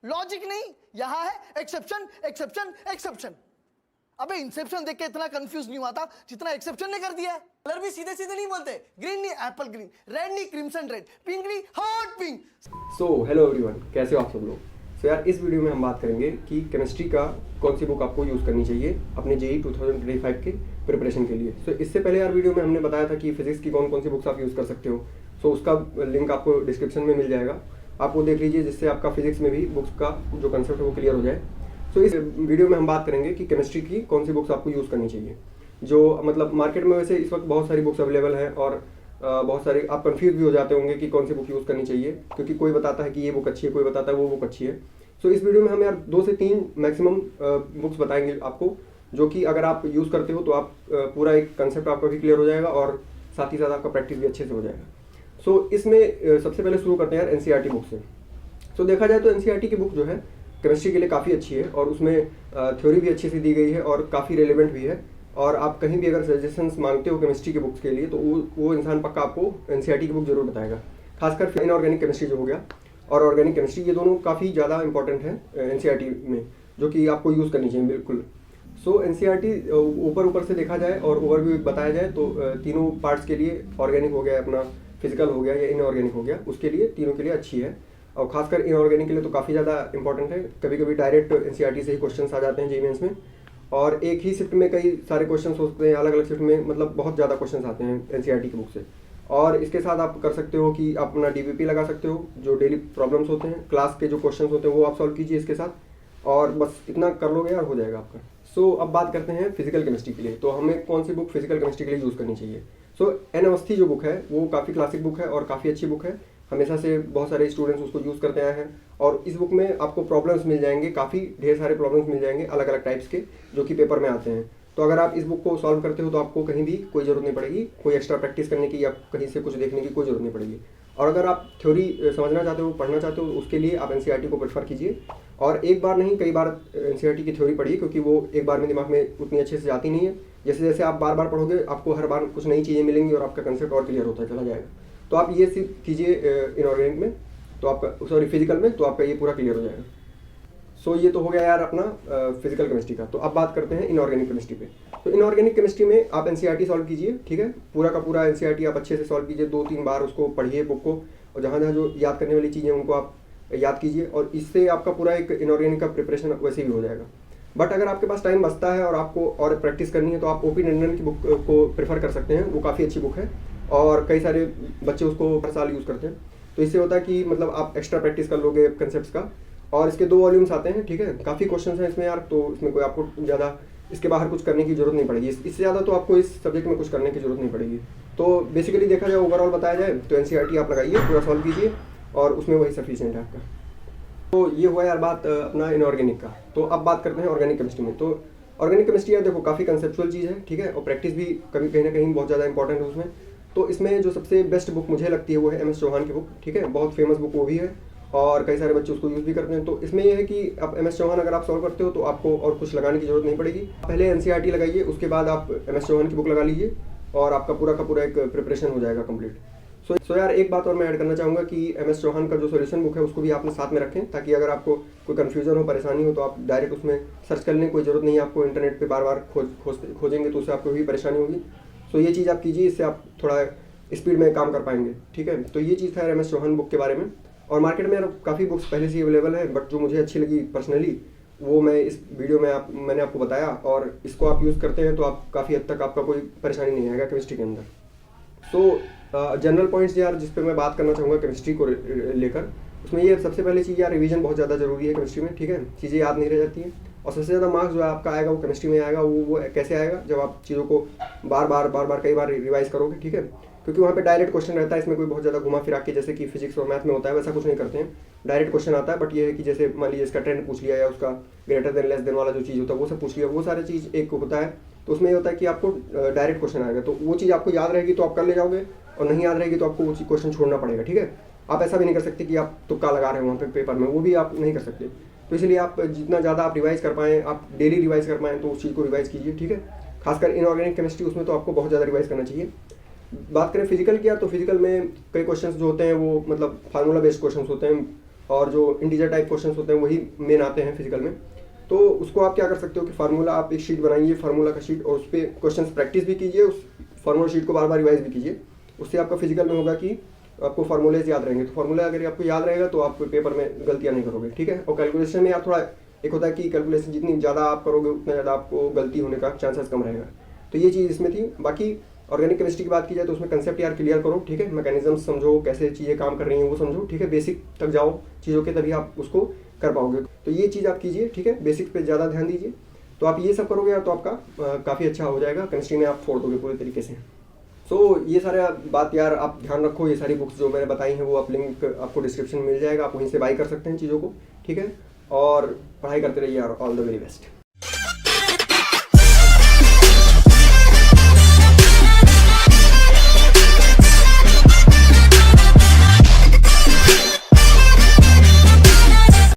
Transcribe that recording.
Logic नहीं, यहां है एक्सेप्शन एक्सेप्शन एक्सेप्शन। अबे इंसेप्शन देख के इतना कंफ्यूज नहीं हुआ था जितना एक्सेप्शन ने कर दिया है। कलर भी सीधे सीधे नहीं बोलते, ग्रीन नहीं एप्पल ग्रीन, रेड नहीं क्रिम्सन रेड, पिंक नहीं hot pink. So hello everyone, कैसे हो आप सब लोग। सो यार इस वीडियो में हम बात करेंगे कि केमिस्ट्री का कौन सी बुक आपको यूज़ करनी चाहिए अपने जेईई 2025 के प्रिपरेशन के लिए। सो इससे पहले यार वीडियो में हमने बताया था कि फिजिक्स की कौन कौन सी बुक्स आप यूज़ कर सकते हो। सो उसका लिंक आपको डिस्क्रिप्शन में मिल जाएगा, आप वो देख लीजिए, जिससे आपका फिजिक्स में भी बुक्स का जो कंसेप्ट है वो क्लियर हो जाए। सो इस वीडियो में हम बात करेंगे कि केमिस्ट्री की कौन सी बुक्स आपको यूज़ करनी चाहिए। जो मतलब मार्केट में वैसे इस वक्त बहुत सारी बुक्स अवेलेबल हैं और बहुत सारे आप कंफ्यूज भी हो जाते होंगे कि कौन सी बुक यूज़ करनी चाहिए, क्योंकि कोई बताता है कि ये बुक अच्छी है, कोई बताता है वो बुक अच्छी है। सो इस वीडियो में हम यार 2 से 3 मैक्सिमम बुक्स बताएंगे आपको, जो कि अगर आप यूज़ करते हो तो आप पूरा एक कंसेप्ट आपका भी क्लियर हो जाएगा और साथ ही साथ आपका प्रैक्टिस भी अच्छे से हो जाएगा। सो इसमें सबसे पहले शुरू करते हैं यार एनसीईआरटी बुक से। सो देखा जाए तो एनसीईआरटी की बुक जो है केमिस्ट्री के लिए काफ़ी अच्छी है और उसमें थ्योरी भी अच्छी से दी गई है और काफ़ी रेलिवेंट भी है। और आप कहीं भी अगर सजेशंस मांगते हो केमिस्ट्री के बुक्स के लिए तो वो इंसान पक्का आपको एनसीईआरटी की बुक जरूर बताएगा। खासकर इनऑर्गेनिक केमिस्ट्री जो हो गया और ऑर्गेनिक केमिस्ट्री, ये दोनों काफ़ी ज़्यादा इंपॉर्टेंट है एनसीईआरटी में, जो कि आपको यूज़ करनी चाहिए बिल्कुल। सो एनसीईआरटी ऊपर से देखा जाए और ओवरव्यू बताया जाए तो तीनों पार्ट्स के लिए, ऑर्गेनिक हो गया अपना, फिजिकल हो गया या इनऑर्गेनिक हो गया, उसके लिए तीनों के लिए अच्छी है। और खासकर इनऑर्गेनिक के लिए तो काफ़ी ज़्यादा इंपॉर्टेंट है। कभी कभी डायरेक्ट एनसीईआरटी से ही क्वेश्चन आ जाते हैं जेईई मेंस में, और एक ही शिफ्ट में कई सारे क्वेश्चन होते हैं, अलग अलग शिफ्ट में मतलब बहुत ज़्यादा क्वेश्चन आते हैं एनसीईआरटी की बुक से। और इसके साथ आप कर सकते हो कि आप अपना डीबीपी लगा सकते हो, जो डेली प्रॉब्लम्स होते हैं, क्लास के जो क्वेश्चन होते हैं वो आप सॉल्व कीजिए इसके साथ, और बस इतना कर लोगे यार हो जाएगा आपका। सो अब बात करते हैं फिजिकल केमिस्ट्री के लिए, तो हमें कौन सी बुक फिजिकल केमिस्ट्री के लिए यूज़ करनी चाहिए। सो एन अवस्थी जो बुक है वो काफ़ी क्लासिक बुक है और काफ़ी अच्छी बुक है, हमेशा से बहुत सारे स्टूडेंट्स उसको यूज़ करते आए हैं। और इस बुक में आपको प्रॉब्लम्स मिल जाएंगे, काफ़ी ढेर सारे प्रॉब्लम्स मिल जाएंगे अलग अलग टाइप्स के, जो कि पेपर में आते हैं। तो अगर आप इस बुक को सॉल्व करते हो तो आपको कहीं भी कोई ज़रूरत नहीं पड़ेगी, कोई एक्स्ट्रा प्रैक्टिस करने की या कहीं से कुछ देखने की कोई ज़रूरत नहीं पड़ेगी। और अगर आप थ्योरी समझना चाहते हो, पढ़ना चाहते हो, उसके लिए आप एनसीईआरटी को प्रेफर कीजिए। और एक बार नहीं, कई बार एनसीईआरटी की थ्योरी पढ़िए, क्योंकि वो एक बार में दिमाग में उतनी अच्छे से जाती नहीं है। जैसे जैसे आप बार बार पढ़ोगे आपको हर बार कुछ नई चीज़ें मिलेंगी और आपका कंसेप्ट और क्लियर होता चला जाएगा। तो आप ये सीख कीजिए इनऑर्गेनिक में, तो आपका फिजिकल में, तो आपका ये पूरा क्लियर हो जाएगा। सो ये तो हो गया यार अपना फिजिकल केमिस्ट्री का। तो अब बात करते हैं इनऑर्गेनिक केमिस्ट्री पे। तो इनऑर्गेनिक केमिस्ट्री में आप एनसीईआरटी सॉल्व कीजिए, ठीक है, पूरा का पूरा एनसीईआरटी आप अच्छे से सॉल्व कीजिए, 2-3 बार उसको पढ़िए बुक को, और जहाँ जहाँ जो याद करने वाली चीज़ें उनको आप याद कीजिए, और इससे आपका पूरा एक इनऑर्गेनिक का प्रिपरेशन वैसे भी हो जाएगा। बट अगर आपके पास टाइम बचता है और आपको और प्रैक्टिस करनी है तो आप ओपी नंदन की बुक को प्रेफर कर सकते हैं, वो काफ़ी अच्छी बुक है और कई सारे बच्चे उसको हर साल यूज़ करते हैं। तो इससे होता है कि मतलब आप एक्स्ट्रा प्रैक्टिस कर लोगे कंसेप्ट्स का। और इसके 2 वॉल्यूम्स आते हैं, ठीक है, काफ़ी क्वेश्चंस हैं इसमें यार, तो इसमें कोई आपको ज़्यादा इसके बाहर कुछ करने की जरूरत नहीं पड़ेगी, इससे ज़्यादा तो आपको इस सब्जेक्ट में कुछ करने की जरूरत नहीं पड़ेगी। तो बेसिकली देखा जाए, ओवरऑल बताया जाए तो एनसीईआरटी आप लगाइए, पूरा सॉल्व कीजिए और उसमें वही सफिशिएंट है आपका। तो ये हुआ यार बात अपना इनऑर्गेनिक का। तो अब बात करते हैं ऑर्गेनिक केमिस्ट्री में। तो ऑर्गेनिक केमिस्ट्री यार देखो काफ़ी कंसेप्चुअल चीज़ है, ठीक है, और प्रैक्टिस भी कभी कहीं ना कहीं बहुत ज़्यादा इंपॉर्टेंट है उसमें। तो इसमें जो सबसे बेस्ट बुक मुझे लगती है वो है एमएस चौहान की बुक, ठीक है, बहुत फेमस बुक वो भी है और कई सारे बच्चे उसको यूज़ भी करते हैं। तो इसमें यह है कि आप एमएस चौहान अगर आप सॉल्व करते हो तो आपको और कुछ लगाने की जरूरत नहीं पड़ेगी। पहले एनसीईआरटी लगाइए, उसके बाद आप एमएस चौहान की बुक लगा लीजिए और आपका पूरा का पूरा एक प्रिपरेशन हो जाएगा कंप्लीट। सो यार एक बात और मैं ऐड करना चाहूँगा कि एमएस चौहान का जो सॉल्यूशन बुक है उसको भी आपने साथ में रखें, ताकि अगर आपको कोई कन्फ्यूजन हो, परेशानी हो, तो आप डायरेक्ट उसमें सर्च करने की कोई ज़रूरत नहीं है आपको, इंटरनेट पे बार बार खोजेंगे तो उससे आपको भी परेशानी होगी। सो ये चीज़ आप कीजिए, इससे आप थोड़ा स्पीड में काम कर पाएंगे, ठीक है। तो ये चीज़ था एमएस चौहान बुक के बारे में। और मार्केट में यार काफ़ी बुक्स पहले से अवेलेबल है, बट जो मुझे अच्छी लगी पर्सनली वो मैं इस वीडियो में मैंने आपको बताया, और इसको आप यूज़ करते हैं तो आप काफ़ी हद तक आपका कोई परेशानी नहीं आएगा केमिस्ट्री के अंदर। सो जनरल पॉइंट्स यार जिस पे मैं बात करना चाहूँगा केमिस्ट्री को लेकर, उसमें ये सबसे पहले चीज़ यार रिवीजन बहुत ज़्यादा जरूरी है केमिस्ट्री में, ठीक है, चीज़ें याद नहीं रह जाती हैं। और सबसे ज़्यादा मार्क्स जो है आपका आएगा वो केमिस्ट्री में आएगा। वो कैसे आएगा, जब आप चीज़ों को बार बार कई बार रिवाइज करोगे, ठीक है, क्योंकि वहाँ पे डायरेक्ट क्वेश्चन रहता है, इसमें कोई बहुत ज़्यादा घुमा फिरा के जैसे कि फिजिक्स और मैथ में होता है वैसा कुछ नहीं करते हैं, डायरेक्ट क्वेश्चन आता है। बट ये है कि जैसे मान लीजिए इसका ट्रेंड पूछ लिया या उसका ग्रेटर देन लेस देन वाला जो चीज़ होता है वो सब पूछ लिया, वो सारी चीज़ एक होता है। तो उसमें ये होता है कि आपको डायरेक्ट क्वेश्चन आएगा, तो वो चीज़ आपको याद रहेगी तो आप कर ले जाओगे, और नहीं याद रहेगी तो आपको वो क्वेश्चन छोड़ना पड़ेगा, ठीक है। आप ऐसा भी नहीं कर सकते कि आप तुक्का लगा रहे हो वहाँ पे पेपर में, वो भी आप नहीं कर सकते। तो इसलिए आप जितना ज़्यादा आप रिवाइज कर पाएँ, आप डेली रिवाइज कर पाएँ, तो उस चीज़ को रिवाइज कीजिए, ठीक है। खासकर इनऑर्गेनिक केमिस्ट्री, उसमें तो आपको बहुत ज़्यादा रिवाइज करना चाहिए। बात करें फिजिकल की यार, तो फिजिकल में कई क्वेश्चंस जो होते हैं वो मतलब फार्मूला बेस्ड क्वेश्चंस होते हैं, और जो इंटीजर टाइप क्वेश्चन होते हैं वही मेन आते हैं फिजिकल में। तो उसको आप क्या कर सकते हो कि फार्मूला आप एक शीट बनाइए, फार्मूला का शीट, और उस पर क्वेश्चन प्रैक्टिस भी कीजिए, उस फार्मूला शीट को बार बार रिवाइज भी कीजिए। उससे आपका फिजिकल में होगा कि आपको फार्मूलेज याद रहेंगे। तो फार्मूला अगर आपको याद रहेगा तो आप पेपर में गलतियाँ नहीं करोगे, ठीक है। और कैलकुलेशन में आप थोड़ा एक होता है कि कैलकुलेशन जितनी ज़्यादा आप करोगे उतना ज़्यादा आपको गलती होने का चांसेस कम रहेगा। तो ये चीज़ इसमें थी। बाकी ऑर्गेनिक केमिस्ट्री की बात की जाए तो उसमें कंसेप्ट यार क्लियर करो, ठीक है। मैकेनिज्म समझो, कैसे चीज़ें काम कर रही हैं वो समझो, ठीक है। बेसिक तक जाओ चीज़ों के, तभी आप उसको कर पाओगे। तो ये चीज़ आप कीजिए, ठीक है। बेसिक पे ज़्यादा ध्यान दीजिए। तो आप ये सब करोगे यार तो आपका काफ़ी अच्छा हो जाएगा। केमिस्ट्री में आप फोड़ दोगे पूरे तरीके से। सो ये सारा बात यार आप ध्यान रखो। ये सारी बुक्स जो मैंने बताई हैं वो आप लिंक आपको डिस्क्रिप्शन में मिल जाएगा, आप वहीं से बाई कर सकते हैं चीज़ों को, ठीक है। और पढ़ाई करते रहिए यार। All the very best.